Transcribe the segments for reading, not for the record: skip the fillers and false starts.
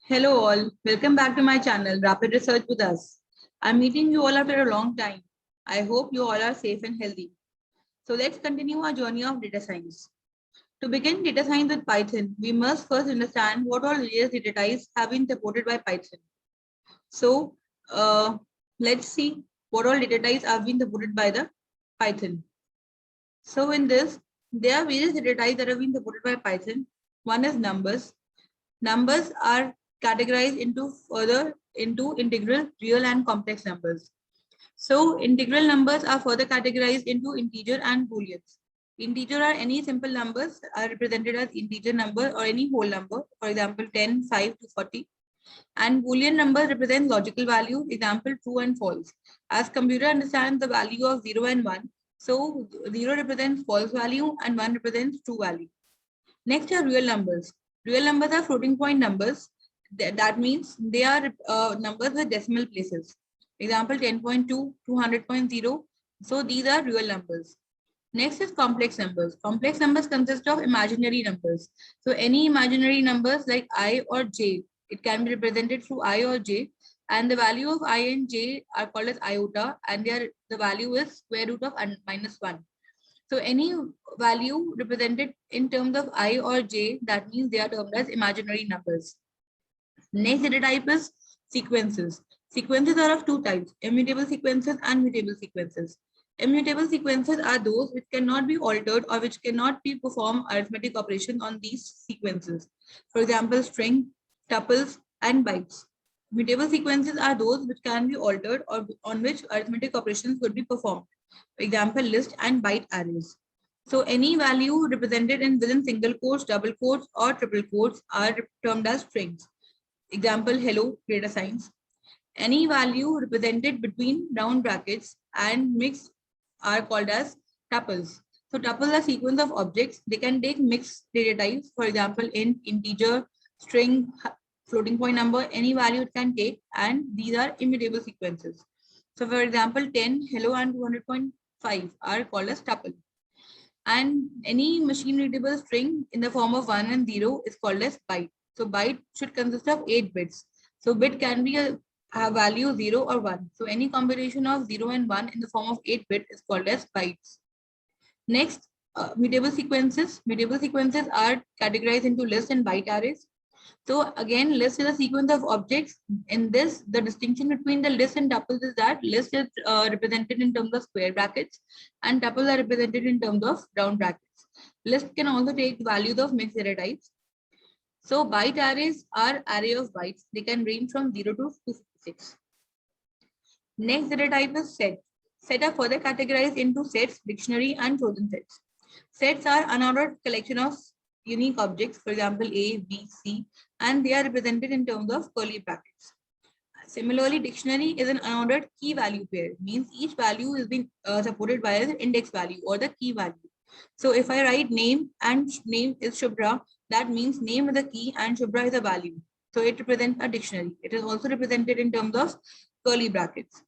Hello all, welcome back to my channel Rapid Research with us. I'm meeting you all after a long time. I hope you all are safe and healthy. So let's continue our journey of data science. To begin data science with Python, we must first understand what all various data types have been supported by Python. So let's see what all data types have been supported by the Python. So in this, there are various data types that have been supported by Python. One is numbers. Numbers are categorized into integral, real, and complex numbers. So integral numbers are further categorized into integer and booleans. Integer are any simple numbers are represented as integer number or any whole number, for example 10, 5 to 40. And boolean numbers represent logical values, example true and false. As computer understands the value of 0 and 1, so 0 represents false value and 1 represents true value. Next are real numbers. Real numbers are floating point numbers. That means they are numbers with decimal places. Example 10.2, 200.0. So these are real numbers. Next is complex numbers. Complex numbers consist of imaginary numbers. So any imaginary numbers like I or j, it can be represented through I or j. And the value of I and j are called as iota, and the value is square root of -1. So any value represented in terms of I or j, that means they are termed as imaginary numbers. Next data type is sequences. Sequences are of two types, immutable sequences and mutable sequences. Immutable sequences are those which cannot be altered or which cannot be performed arithmetic operations on these sequences. For example, string, tuples, and bytes. Mutable sequences are those which can be altered or on which arithmetic operations could be performed. For example, list and byte arrays. So any value represented in within single quotes, double quotes, or triple quotes are termed as strings. Example, hello, data science. Any value represented between round brackets and mixed are called as tuples. So tuples are sequence of objects. They can take mixed data types. For example, int, integer, string, floating point number, any value it can take, and these are immutable sequences. So for example, 10, hello, and 200.5 are called as tuple. And any machine readable string in the form of 1 and 0 is called as byte. So byte should consist of 8 bits. So bit can be a value 0 or 1. So any combination of 0 and 1 in the form of 8 bit is called as bytes. Next, mutable sequences. Mutable sequences are categorized into list and byte arrays. So again, list is a sequence of objects. In this, the distinction between the list and tuples is that list is represented in terms of square brackets and tuples are represented in terms of round brackets. List can also take values of mixed data types. So byte arrays are array of bytes. They can range from 0 to 256. Next data type is set. Set are further categorized into sets, dictionary, and chosen sets. Sets are unordered collection of unique objects, for example, A, B, C, and they are represented in terms of curly brackets. Similarly, dictionary is an unordered key value pair, means each value is being supported by an index value or the key value. So if I write name and name is Shubhra, that means name is a key and Shubhra is a value. So it represents a dictionary. It is also represented in terms of curly brackets.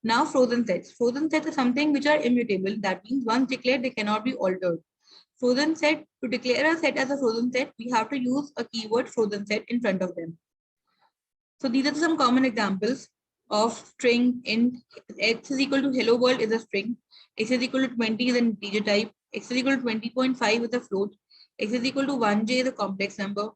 Now frozen sets. Frozen sets are something which are immutable. That means once declared, they cannot be altered. Frozen set, to declare a set as a frozen set, we have to use a keyword frozen set in front of them. So these are some common examples of string int. X is equal to hello world is a string. X is equal to 20 is an integer type. X is equal to 20.5 is a float. X is equal to 1j is a complex number.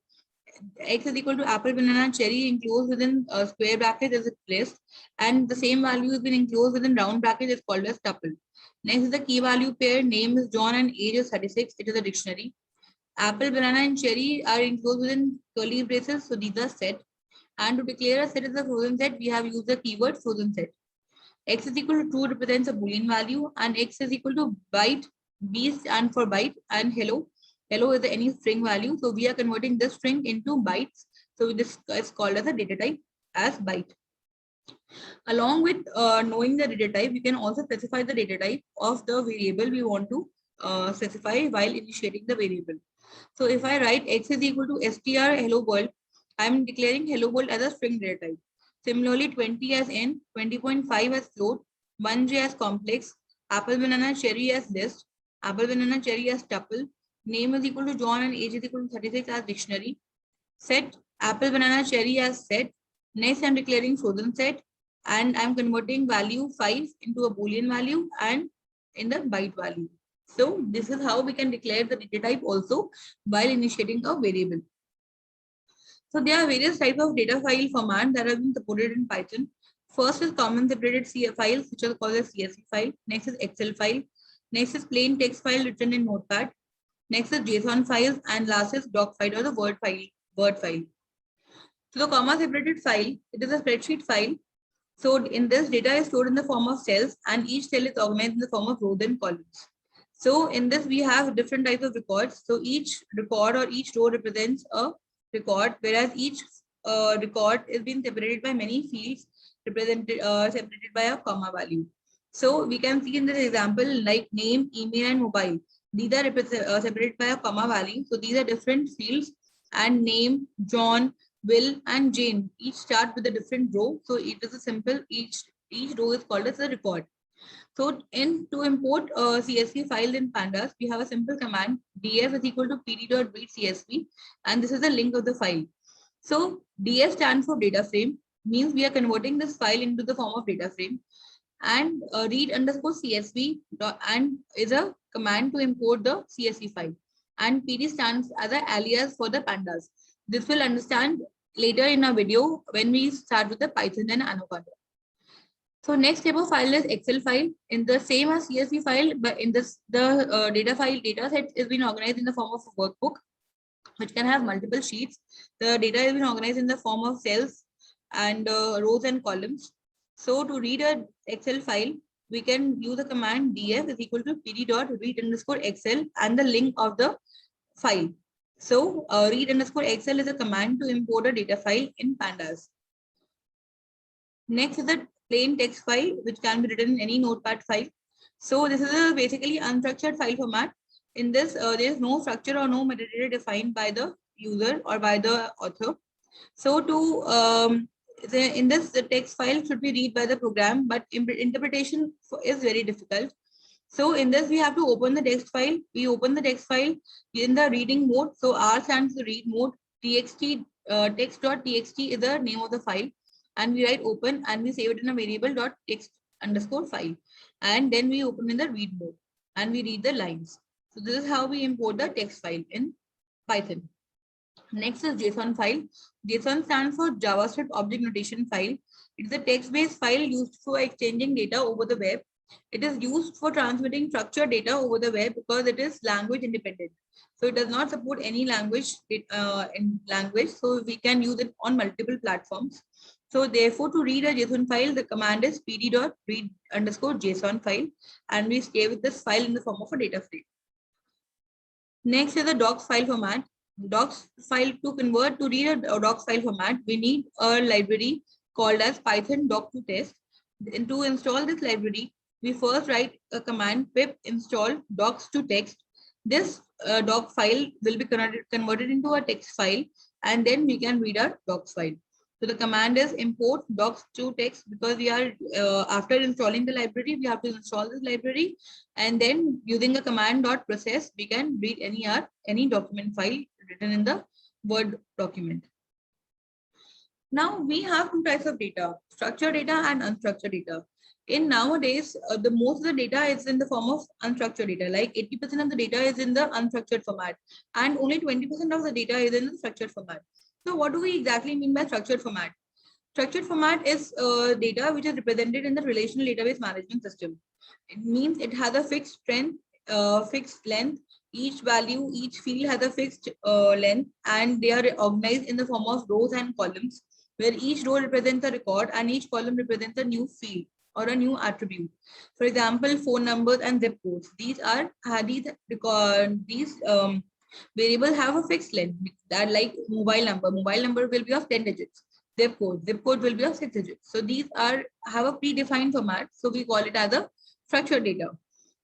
X is equal to apple, banana, cherry enclosed within a square bracket is a list, and the same value has been enclosed within round bracket is called as tuple. Next is the key value pair. Name is John and age is 36. It is a dictionary. Apple, banana, and cherry are enclosed within curly braces, so these are set. And to declare a set as a frozen set, we have used the keyword frozen set. X is equal to true represents a Boolean value, and X is equal to byte. B stands for byte, and hello. Hello is any string value. So we are converting this string into bytes. So this is called as a data type as byte. Along with knowing the data type, we can also specify the data type of the variable we want to specify while initiating the variable. So if I write X is equal to str hello world, I am declaring hello world as a string data type. Similarly, 20 as int, 20.5 as float, 1j as complex, apple, banana, cherry as list, apple, banana, cherry as tuple, name is equal to John and age is equal to 36 as dictionary, Set apple, banana, cherry as set. Next, I'm declaring frozen set, and I'm converting value 5 into a Boolean value and in the byte value. So this is how we can declare the data type also while initiating a variable. So there are various types of data file format that have been supported in Python. First is common separated CSV files, which are called as CSV file. Next is Excel file. Next is plain text file written in Notepad. Next is JSON files, and last is doc file or the Word file. So the comma separated file, it is a spreadsheet file. So in this, data is stored in the form of cells, and each cell is organized in the form of rows and columns. So in this, we have different types of records. So each record or each row represents a record, whereas each record is being separated by many fields separated by a comma value. So we can see in this example like name, email, and mobile. These are separated by a comma value. So these are different fields, and name, John, Will, and Jane each start with a different row. So it is a simple, each row is called as a record. So to import CSV file in pandas, we have a simple command df is equal to pd.read CSV, and this is the link of the file. So df stands for data frame, means we are converting this file into the form of data frame, and read underscore CSV and is a command to import the CSV file, and pd stands as an alias for the pandas. This will understand later in our video when we start with the Python and Anaconda. So next type of file is Excel file. In the same as CSV file, but in this the data set is being organized in the form of a workbook, which can have multiple sheets. The data is being organized in the form of cells and rows and columns. So to read a Excel file, we can use the command df is equal to pd.read underscore Excel and the link of the file. So read underscore Excel is a command to import a data file in pandas. Next is a plain text file, which can be written in any notepad file. So this is a basically unstructured file format. In this, there is no structure or no metadata defined by the user or by the author. So in this, the text file should be read by the program, but interpretation is very difficult. So in this, we have to open the text file. We open the text file in the reading mode. So R stands for read mode. Txt text.txt is the name of the file, and we write open and we save it in a variable .text underscore file, and then we open in the read mode and we read the lines. So this is how we import the text file in Python. Next is JSON file. JSON stands for JavaScript Object Notation File. It is a text-based file used for exchanging data over the web. It is used for transmitting structured data over the web because it is language independent. So it does not support any language in language. So we can use it on multiple platforms. So therefore, to read a JSON file, the command is pd.read underscore JSON file, and we save this file in the form of a data frame. Next is the docs file format. Docs file, to convert to read a docs file format, we need a library called as Python doc2test. And to install this library, we first write a command pip install docs2text. This doc file will be converted into a text file, and then we can read our docs file. So the command is import docs2text, because we are after installing the library, we have to install this library, and then using a command .process, we can read any document file written in the Word document. Now we have two types of data: structured data and unstructured data. In nowadays, the most of the data is in the form of unstructured data. Like 80% of the data is in the unstructured format, and only 20% of the data is in the structured format. So what do we exactly mean by structured format? Structured format is data which is represented in the relational database management system. It means it has a fixed strength, fixed length. Each value, each field has a fixed length, and they are organized in the form of rows and columns, where each row represents a record and each column represents a new field or a new attribute. For example, phone numbers and zip codes. These variables have a fixed length. That like mobile number. Mobile number will be of 10 digits. Zip code will be of 6 digits. So these have a predefined format. So we call it as a structured data.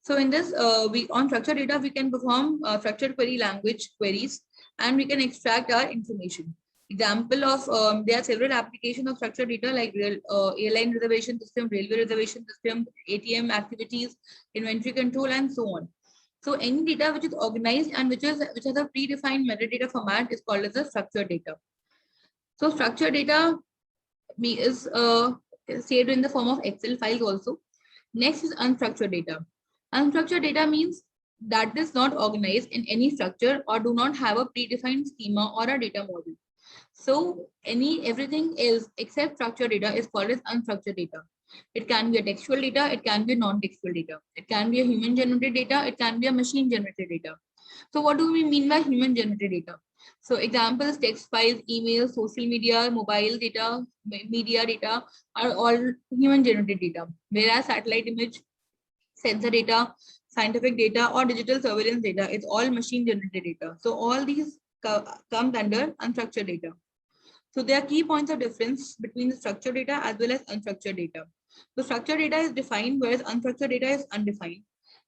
So in this, on structured data, we can perform structured query language queries, and we can extract our information. Example of there are several applications of structured data like airline reservation system, railway reservation system, ATM activities, inventory control, and so on. So any data which is organized and which has a predefined metadata format is called as a structured data. So structured data is saved in the form of Excel files also. Next is unstructured data. Unstructured data means that is not organized in any structure or do not have a predefined schema or a data model. So everything else except structured data is called as unstructured data. It can be a textual data, it can be a non-textual data. It can be a human generated data, it can be a machine generated data. So what do we mean by human generated data? So examples, text files, emails, social media, mobile data, media data are all human generated data. Whereas satellite image, sensor data, scientific data or digital surveillance data is all machine generated data. So all these comes under unstructured data. So there are key points of difference between the structured data as well as unstructured data. So structured data is defined, whereas unstructured data is undefined.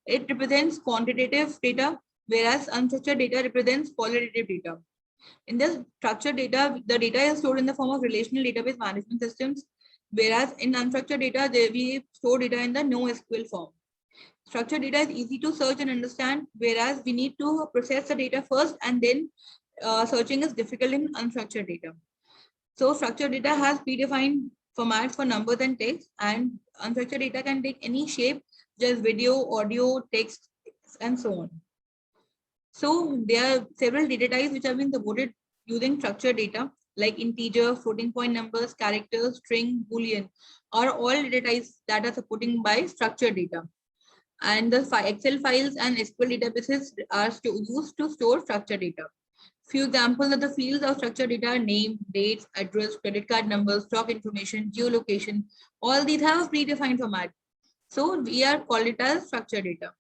It represents quantitative data, whereas unstructured data represents qualitative data. In this structured data, the data is stored in the form of relational database management systems, whereas in unstructured data, we store data in the NoSQL form. Structured data is easy to search and understand, whereas we need to process the data first and then searching is difficult in unstructured data. So structured data has predefined formats for numbers and text, and unstructured data can take any shape, just video, audio, text, and so on. So there are several data types which have been supported using structured data, like integer, floating point numbers, characters, string, boolean, are all data types that are supporting by structured data. And the Excel files and SQL databases are used to store structured data. Few examples of the fields of structured data are name, dates, address, credit card numbers, stock information, geolocation. All these have a predefined format. So we are called it as structured data.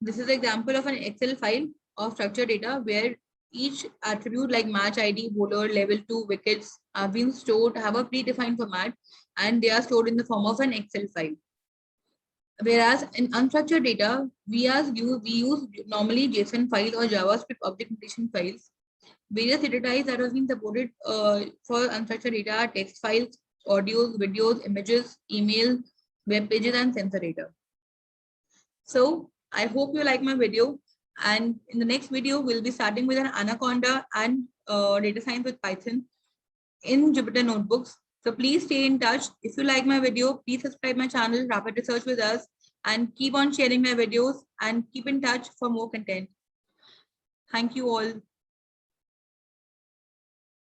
This is an example of an Excel file of structured data where each attribute like match ID, bowler, level 2, wickets are being stored, have a predefined format, and they are stored in the form of an Excel file. Whereas in unstructured data, we use normally JSON files or JavaScript object notation files. Various data types that have been supported for unstructured data are text files, audios, videos, images, email, web pages, and sensor data. So I hope you like my video. And in the next video, we'll be starting with an Anaconda and data science with Python in Jupyter Notebooks. So please stay in touch. If you like my video, please subscribe my channel, Rapid Research with Us, and keep on sharing my videos and keep in touch for more content. Thank you all.